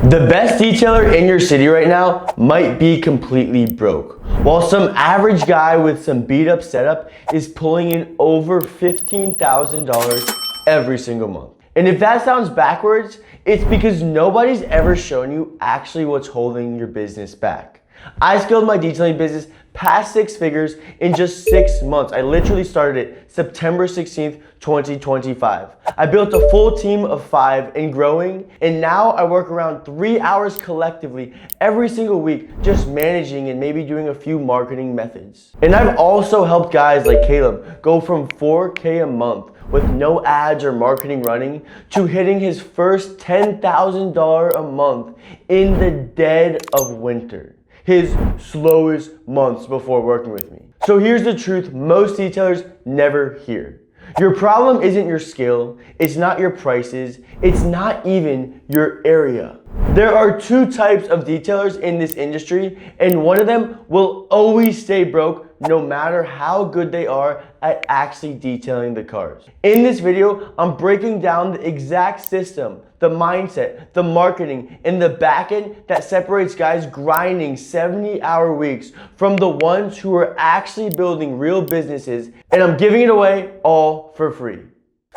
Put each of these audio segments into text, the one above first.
The best detailer in your city right now might be completely broke, while some average guy with some beat up setup is pulling in over $15,000 every single month. And if that sounds backwards, it's because nobody's ever shown you actually what's holding your business back. I scaled my detailing business past 6 figures in just 6 months. I literally started it September 16th, 2025. I built a full team of 5 and growing, and now I work around 3 hours collectively every single week just managing and maybe doing a few marketing methods. And I've also helped guys like Caleb go from $4K a month with no ads or marketing running to hitting his first $10,000 a month in the dead of winter. His slowest months before working with me. So here's the truth most detailers never hear. Your problem isn't your skill, it's not your prices, it's not even your area. There are 2 types of detailers in this industry, and one of them will always stay broke no matter how good they are at actually detailing the cars. In this video, I'm breaking down the exact system, the mindset, the marketing, and the back end that separates guys grinding 70-hour weeks from the ones who are actually building real businesses, and I'm giving it away all for free.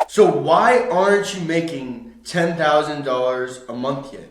So why aren't you making $10,000 a month yet?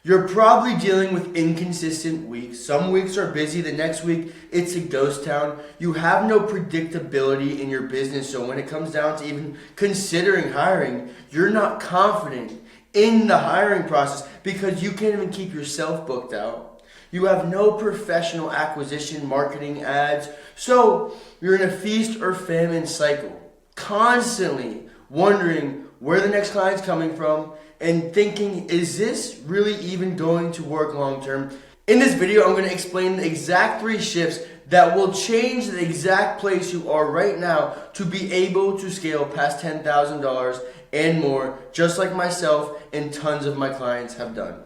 You're probably dealing with inconsistent weeks. Some weeks are busy, the next week it's a ghost town. You have no predictability in your business, so when it comes down to even considering hiring, you're not confident in the hiring process because you can't even keep yourself booked out. You have no professional acquisition, marketing, ads, so you're in a feast or famine cycle, constantly wondering where the next client's coming from and thinking, is this really even going to work long term? In this video, I'm going to explain the exact 3 shifts that will change the exact place you are right now to be able to scale past $10,000 and more, just like myself and tons of my clients have done.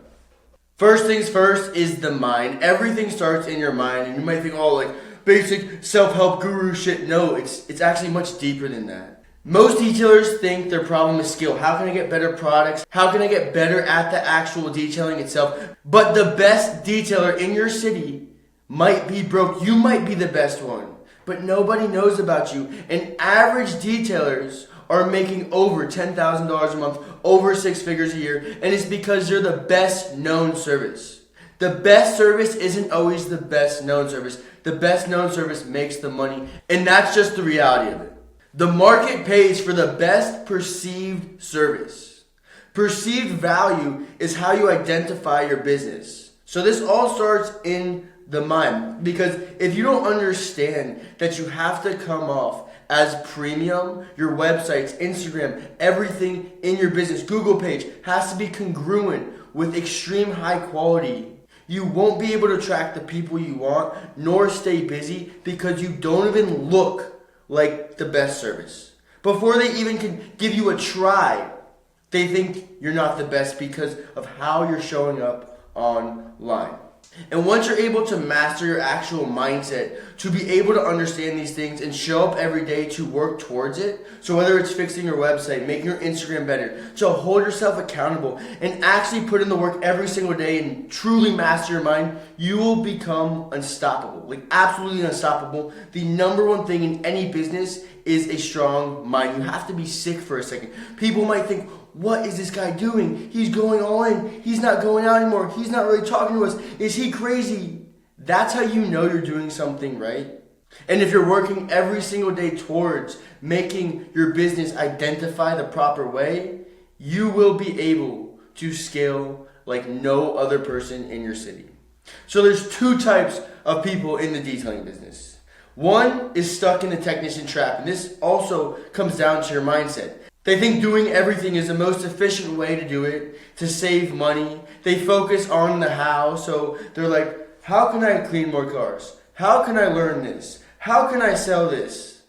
First things first is the mind. Everything starts in your mind, and you might think, oh, like basic self-help guru shit. No, it's actually much deeper than that. Most detailers think their problem is skill. How can I get better products? How can I get better at the actual detailing itself? But the best detailer in your city might be broke. You might be the best one, but nobody knows about you. And average detailers are making over $10,000 a month, over 6 figures a year, and it's because they're the best known service. The best service isn't always the best known service. The best known service makes the money, and that's just the reality of it. The market pays for the best perceived service. Perceived value is how you identify your business. So this all starts in the mind, because if you don't understand that you have to come off as premium, your websites, Instagram, everything in your business, Google page has to be congruent with extreme high quality. You won't be able to attract the people you want, nor stay busy because you don't even look like the best service. Before they even can give you a try, they think you're not the best because of how you're showing up online. And once you're able to master your actual mindset, to be able to understand these things and show up every day to work towards it, so whether it's fixing your website, making your Instagram better, to hold yourself accountable and actually put in the work every single day and truly master your mind, you will become unstoppable. Like absolutely unstoppable. The number one thing in any business is a strong mind. You have to be sick for a second. People might think, what is this guy doing? He's going all in. He's not going out anymore. He's not really talking to us. Is he crazy? That's how you know you're doing something right. And if you're working every single day towards making your business identify the proper way, you will be able to scale like no other person in your city. So there's 2 types of people in the detailing business. One is stuck in the technician trap, and this also comes down to your mindset. They think doing everything is the most efficient way to do it, to save money. They focus on the how, so they're like, how can I clean more cars? How can I learn this? How can I sell this?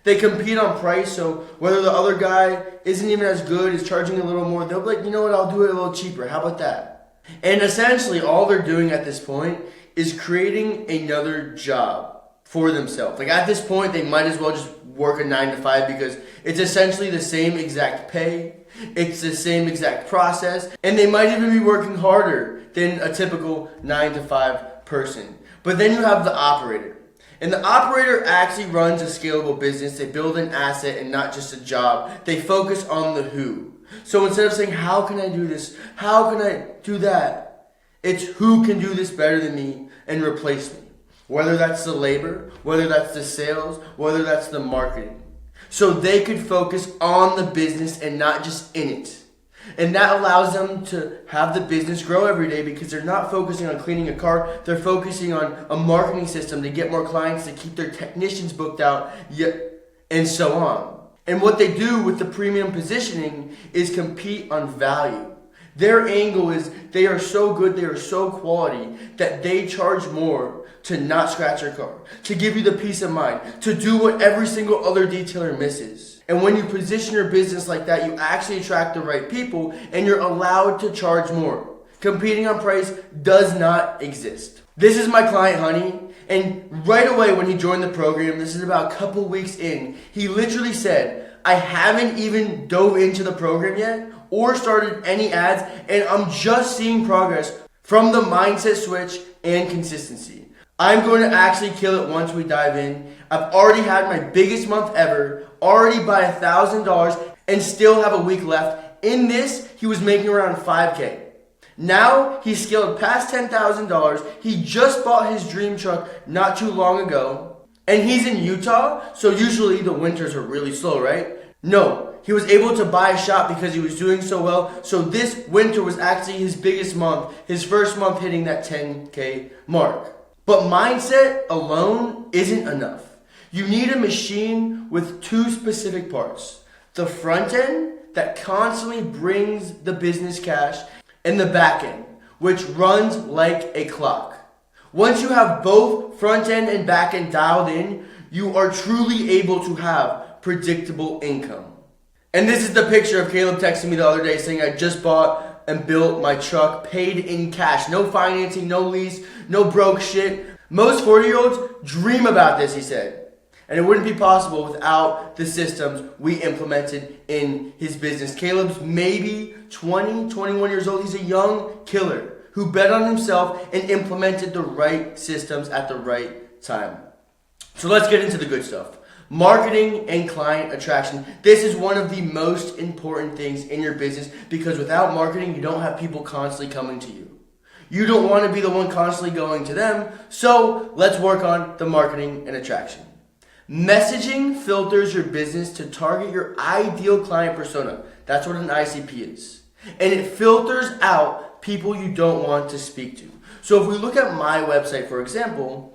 They compete on price, so whether the other guy isn't even as good, is charging a little more, they'll be like, you know what, I'll do it a little cheaper. How about that? And essentially all they're doing at this point is creating another job for themselves. Like at this point, they might as well just work a 9 to 5 because it's essentially the same exact pay, It's the same exact process, and they might even be working harder than a typical 9 to 5 person. But then you have the operator. And the operator actually runs a scalable business. They build an asset and not just a job. They focus on the who. So instead of saying, how can I do this? How can I do that? It's who can do this better than me and replace me. Whether that's the labor, whether that's the sales, whether that's the marketing. So they could focus on the business and not just in it. And that allows them to have the business grow every day because they're not focusing on cleaning a car. They're focusing on a marketing system to get more clients, to keep their technicians booked out, and so on. And what they do with the premium positioning is compete on value. Their angle is they are so good, they are so quality that they charge more to not scratch your car, to give you the peace of mind, to do what every single other detailer misses. And when you position your business like that, you actually attract the right people and you're allowed to charge more. Competing on price does not exist. This is my client, Honey. And right away when he joined the program, this is about a couple weeks in, he literally said, I haven't even dove into the program yet or started any ads, and I'm just seeing progress from the mindset switch and consistency. I'm going to actually kill it once we dive in. I've already had my biggest month ever, already by $1,000, and still have a week left. In this, he was making around $5K. Now, he's scaled past $10,000. He just bought his dream truck not too long ago. And he's in Utah, so usually the winters are really slow, right? No, he was able to buy a shop because he was doing so well. So this winter was actually his biggest month, his first month hitting that 10K mark. But mindset alone isn't enough. You need a machine with two specific parts. The front end that constantly brings the business cash, and the back end, which runs like a clock. Once you have both front end and back end dialed in, you are truly able to have predictable income. And this is the picture of Caleb texting me the other day saying I just bought and built my truck paid in cash. No financing, no lease, no broke shit. Most 40-year-olds dream about this, he said. And it wouldn't be possible without the systems we implemented in his business. Caleb's maybe 20, 21 years old. He's a young killer who bet on himself and implemented the right systems at the right time. So let's get into the good stuff. Marketing and client attraction. This is one of the most important things in your business because without marketing, you don't have people constantly coming to you. You don't want to be the one constantly going to them. So let's work on the marketing and attraction. Messaging filters your business to target your ideal client persona. That's what an ICP is. And it filters out people you don't want to speak to. So if we look at my website, for example,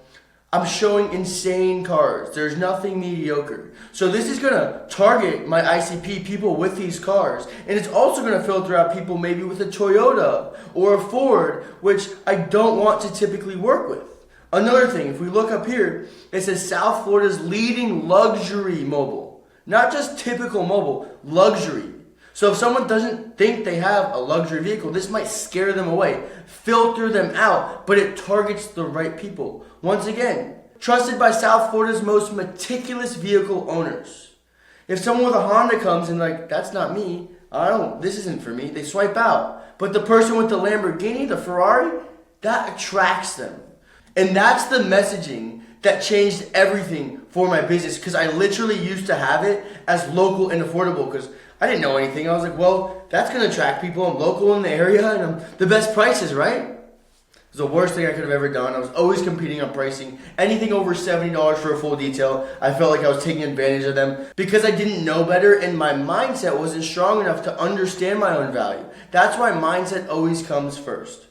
I'm showing insane cars. There's nothing mediocre. So this is going to target my ICP, people with these cars. And it's also going to filter out people maybe with a Toyota or a Ford, which I don't want to typically work with. Another thing, if we look up here, it says South Florida's leading luxury mobile. Not just typical mobile, luxury. So if someone doesn't think they have a luxury vehicle, this might scare them away, filter them out, but it targets the right people. Once again, trusted by South Florida's most meticulous vehicle owners. If someone with a Honda comes and that's not me, this isn't for me, they swipe out. But the person with the Lamborghini, the Ferrari, that attracts them. And that's the messaging that changed everything for my business because I literally used to have it as local and affordable because I didn't know anything. I was like, well, that's going to attract people. I'm local in the area and I'm the best prices, right? It was the worst thing I could have ever done. I was always competing on pricing. Anything over $70 for a full detail, I felt like I was taking advantage of them because I didn't know better and my mindset wasn't strong enough to understand my own value. That's why mindset always comes first.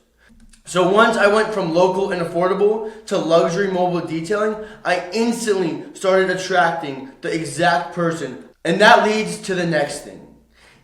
So once I went from local and affordable to luxury mobile detailing, I instantly started attracting the exact person. And that leads to the next thing.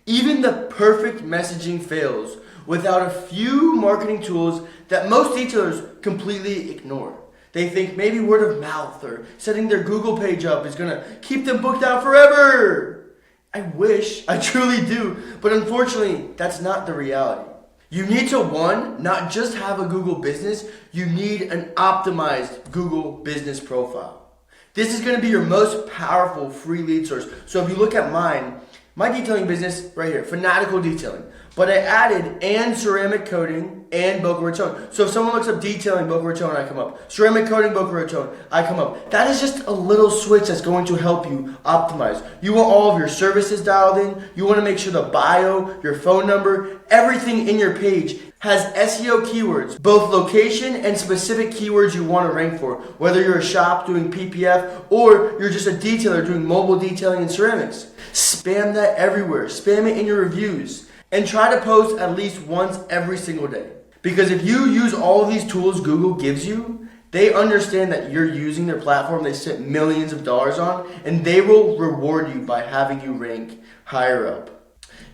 Even the perfect messaging fails without a few marketing tools that most detailers completely ignore. They think maybe word of mouth or setting their Google page up is going to keep them booked out forever. I wish, I truly do, but unfortunately, that's not the reality. You need to, one, not just have a Google business, you need an optimized Google business profile. This is going to be your most powerful free lead source. So if you look at mine My detailing business right here, Fanatical Detailing. But I added and ceramic coating and Boca Raton. So if someone looks up detailing Boca Raton, I come up. Ceramic coating Boca Raton, I come up. That is just a little switch that's going to help you optimize. You want all of your services dialed in. You want to make sure the bio, your phone number, everything in your page has SEO keywords, both location and specific keywords you want to rank for, whether you're a shop doing PPF or you're just a detailer doing mobile detailing and ceramics. Spam that everywhere. Spam it in your reviews. And try to post at least once every single day. Because if you use all of these tools Google gives you, they understand that you're using their platform they spent millions of dollars on, and they will reward you by having you rank higher up.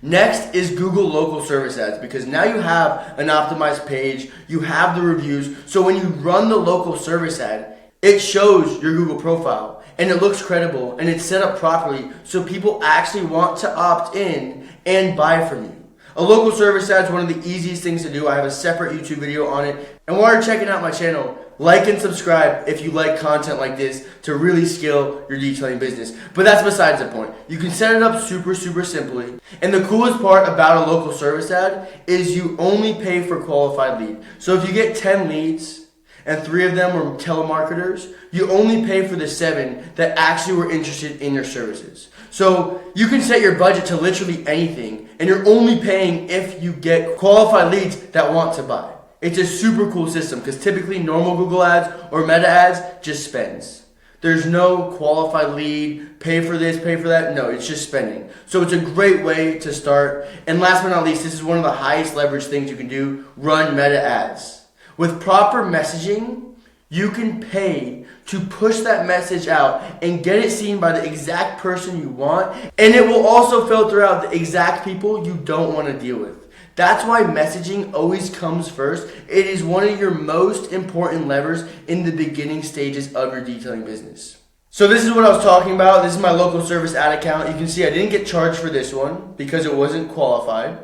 Next is Google local service ads, because now you have an optimized page, you have the reviews, so when you run the local service ad, it shows your Google profile and it looks credible and it's set up properly so people actually want to opt in and buy from you. A local service ad is one of the easiest things to do. I have a separate YouTube video on it. And while you're checking out my channel, like and subscribe if you like content like this to really scale your detailing business. But that's besides the point. You can set it up super simply. And the coolest part about a local service ad is you only pay for qualified lead. So if you get 10 leads and 3 of them were telemarketers, you only pay for the 7 that actually were interested in your services. So you can set your budget to literally anything, and you're only paying if you get qualified leads that want to buy. It's a super cool system because typically normal Google ads or meta ads just spends. There's no qualified lead, pay for this, pay for that. No, it's just spending. So it's a great way to start. And last but not least, this is one of the highest leverage things you can do, run meta ads. With proper messaging, you can pay to push that message out and get it seen by the exact person you want. And it will also filter out the exact people you don't want to deal with. That's why messaging always comes first. It is one of your most important levers in the beginning stages of your detailing business. So this is what I was talking about. This is my local service ad account. You can see I didn't get charged for this one because it wasn't qualified.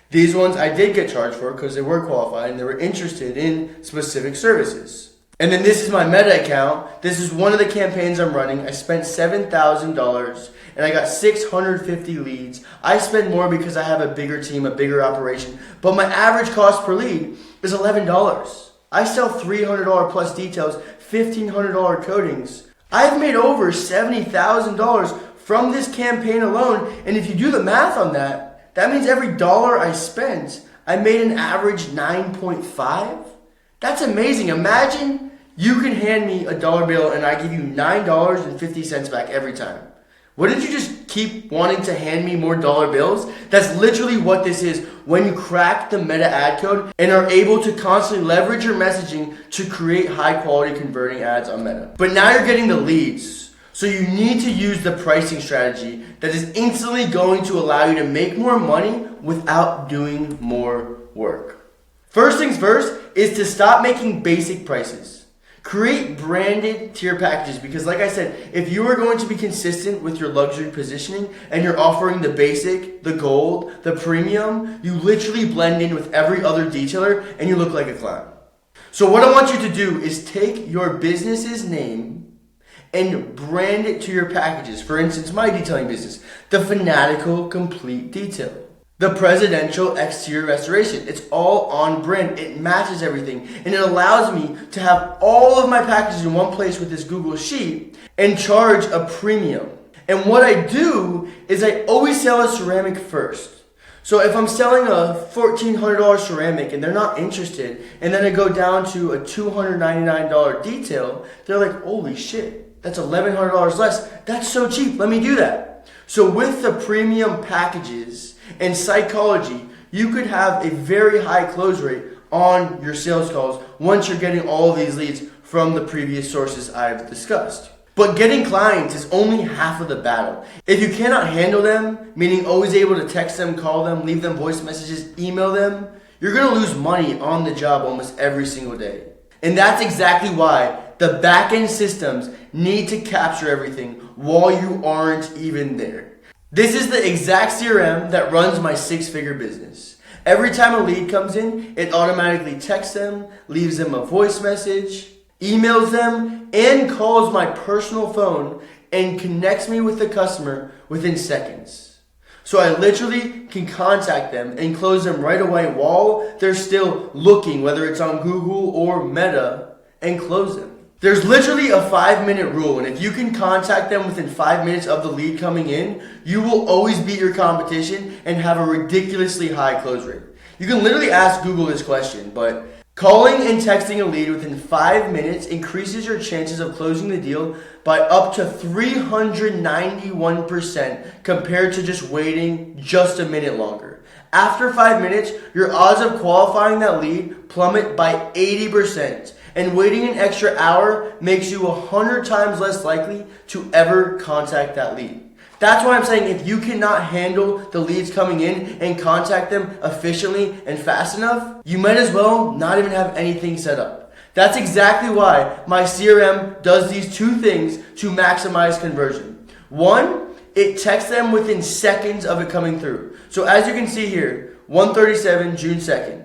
These ones I did get charged for because they were qualified and they were interested in specific services. And then this is my meta account. This is one of the campaigns I'm running. I spent $7,000 and I got 650 leads. I spend more because I have a bigger team, a bigger operation, but my average cost per lead is $11. I sell $300 plus details, $1,500 coatings. I've made over $70,000 from this campaign alone, and if you do the math on that, that means every dollar I spent, I made an average 9.5. That's amazing. Imagine you can hand me a dollar bill and I give you $9.50 back every time. Wouldn't you just keep wanting to hand me more dollar bills? That's literally what this is when you crack the meta ad code and are able to constantly leverage your messaging to create high quality converting ads on Meta. But now you're getting the leads. So you need to use the pricing strategy that is instantly going to allow you to make more money without doing more work. First things first is to stop making basic prices. Create branded tier packages because like I said, if you are going to be consistent with your luxury positioning and you're offering the basic, the gold, the premium, you literally blend in with every other detailer and you look like a clown. So what I want you to do is take your business's name and brand it to your packages. For instance, my detailing business, the Fanatical Complete Detail. The Presidential Exterior Restoration. It's all on brand. It matches everything. And it allows me to have all of my packages in one place with this Google Sheet and charge a premium. And what I do is I always sell a ceramic first. So if I'm selling a $1,400 ceramic and they're not interested, and then I go down to a $299 detail, they're like, holy shit, that's $1,100 less. That's so cheap. Let me do that. So with the premium packages, and psychology, you could have a very high close rate on your sales calls once you're getting all of these leads from the previous sources I've discussed. But getting clients is only half of the battle. If you cannot handle them, meaning always able to text them, call them, leave them voice messages, email them, you're going to lose money on the job almost every single day. And that's exactly why the back-end systems need to capture everything while you aren't even there. This is the exact CRM that runs my 6-figure business. Every time a lead comes in, it automatically texts them, leaves them a voice message, emails them, and calls my personal phone and connects me with the customer within seconds. So I literally can contact them and close them right away while they're still looking, whether it's on Google or Meta, and close them. There's literally a 5-minute rule, and if you can contact them within 5 minutes of the lead coming in, you will always beat your competition and have a ridiculously high close rate. You can literally ask Google this question, but calling and texting a lead within 5 minutes increases your chances of closing the deal by up to 391% compared to just waiting just a minute longer. After 5 minutes, your odds of qualifying that lead plummet by 80%. And waiting an extra hour makes you 100 times less likely to ever contact that lead. That's why I'm saying if you cannot handle the leads coming in and contact them efficiently and fast enough, you might as well not even have anything set up. That's exactly why my CRM does these two things to maximize conversion. One, it texts them within seconds of it coming through. So as you can see here, 1:37 June 2nd.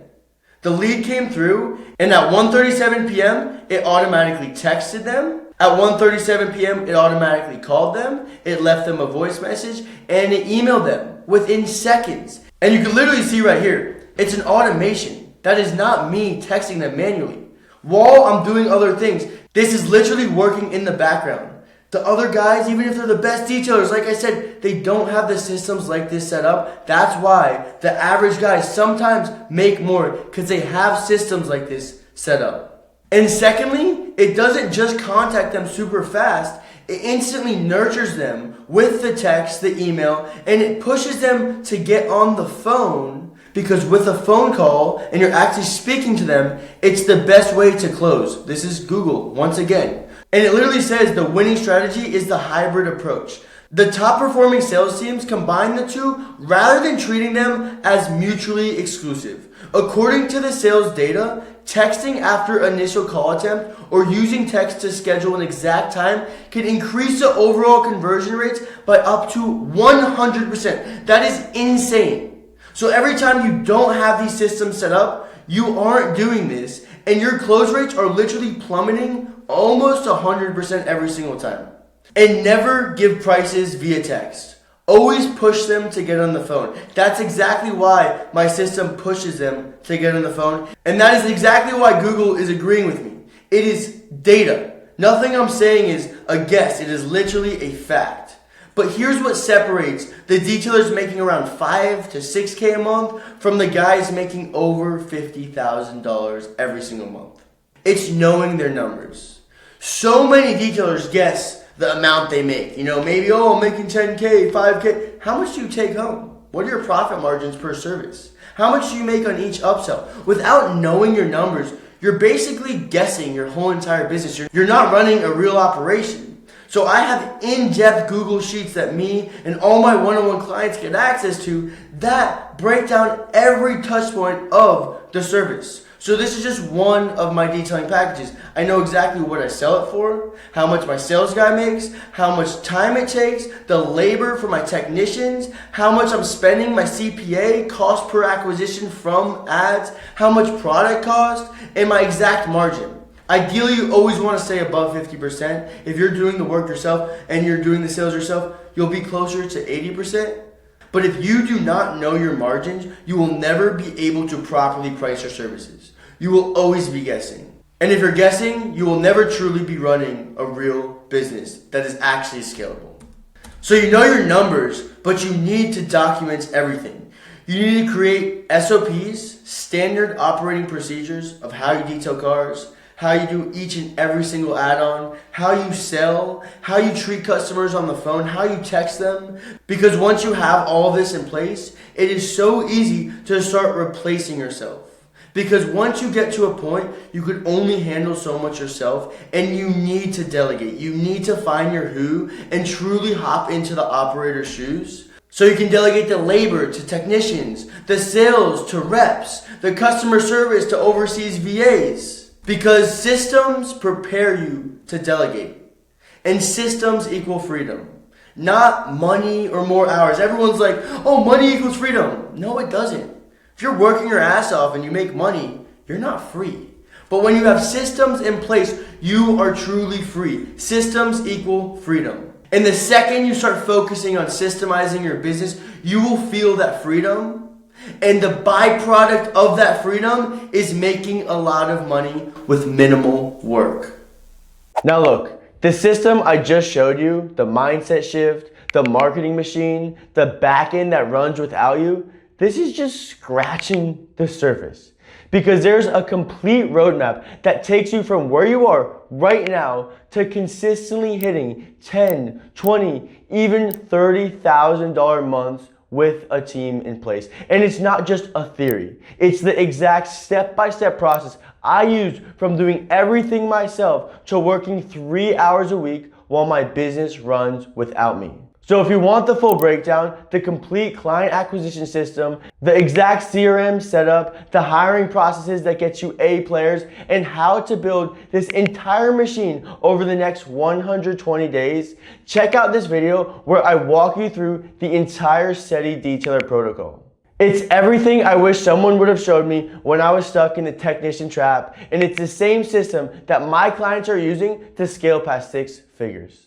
The lead came through, and at 1:37 p.m., it automatically texted them. At 1:37 p.m., it automatically called them, it left them a voice message, and it emailed them within seconds. And you can literally see right here, it's an automation. That is not me texting them manually. While I'm doing other things, this is literally working in the background. The other guys, even if they're the best detailers, like I said, they don't have the systems like this set up. That's why the average guys sometimes make more because they have systems like this set up. And secondly, it doesn't just contact them super fast. It instantly nurtures them with the text, the email, and it pushes them to get on the phone because with a phone call and you're actually speaking to them, it's the best way to close. This is Google once again. And it literally says the winning strategy is the hybrid approach. The top performing sales teams combine the two rather than treating them as mutually exclusive. According to the sales data, texting after initial call attempt or using text to schedule an exact time can increase the overall conversion rates by up to 100%. That is insane. So every time you don't have these systems set up, you aren't doing this, and your close rates are literally plummeting almost 100% every single time. And never give prices via text. Always push them to get on the phone. That's exactly why my system pushes them to get on the phone. And that is exactly why Google is agreeing with me. It is data. Nothing I'm saying is a guess. It is literally a fact. But here's what separates the detailers making around 5 to 6K a month from the guys making over $50,000 every single month. It's knowing their numbers. So many detailers guess the amount they make. Maybe, I'm making 10K, 5K. How much do you take home? What are your profit margins per service? How much do you make on each upsell? Without knowing your numbers, you're basically guessing your whole entire business. You're not running a real operation. So I have in-depth Google Sheets that me and all my one-on-one clients get access to that break down every touch point of the service. So this is just one of my detailing packages. I know exactly what I sell it for, how much my sales guy makes, how much time it takes, the labor for my technicians, how much I'm spending my CPA, cost per acquisition from ads, how much product cost, and my exact margin. Ideally, you always want to stay above 50%. If you're doing the work yourself and you're doing the sales yourself, you'll be closer to 80%. But if you do not know your margins, you will never be able to properly price your services. You will always be guessing. And if you're guessing, you will never truly be running a real business that is actually scalable. So you know your numbers, but you need to document everything. You need to create SOPs, standard operating procedures of how you detail cars, how you do each and every single add-on, how you sell, how you treat customers on the phone, how you text them. Because once you have all this in place, it is so easy to start replacing yourself. Because once you get to a point, you could only handle so much yourself, and you need to delegate. You need to find your who and truly hop into the operator's shoes. So you can delegate the labor to technicians, the sales to reps, the customer service to overseas VAs. Because systems prepare you to delegate. And systems equal freedom. Not money or more hours. Everyone's like, oh, money equals freedom. No, it doesn't. If you're working your ass off and you make money, you're not free. But when you have systems in place, you are truly free. Systems equal freedom. And the second you start focusing on systemizing your business, you will feel that freedom. And the byproduct of that freedom is making a lot of money with minimal work. Now look, the system I just showed you, the mindset shift, the marketing machine, the backend that runs without you, this is just scratching the surface. Because there's a complete roadmap that takes you from where you are right now to consistently hitting $10, $20, even $30,000 months with a team in place. And it's not just a theory. It's the exact step-by-step process I used from doing everything myself to working 3 hours a week while my business runs without me. So if you want the full breakdown, the complete client acquisition system, the exact CRM setup, the hiring processes that get you A players, and how to build this entire machine over the next 120 days, check out this video where I walk you through the entire SETI detailer protocol. It's everything I wish someone would have showed me when I was stuck in the technician trap, and it's the same system that my clients are using to scale past 6 figures.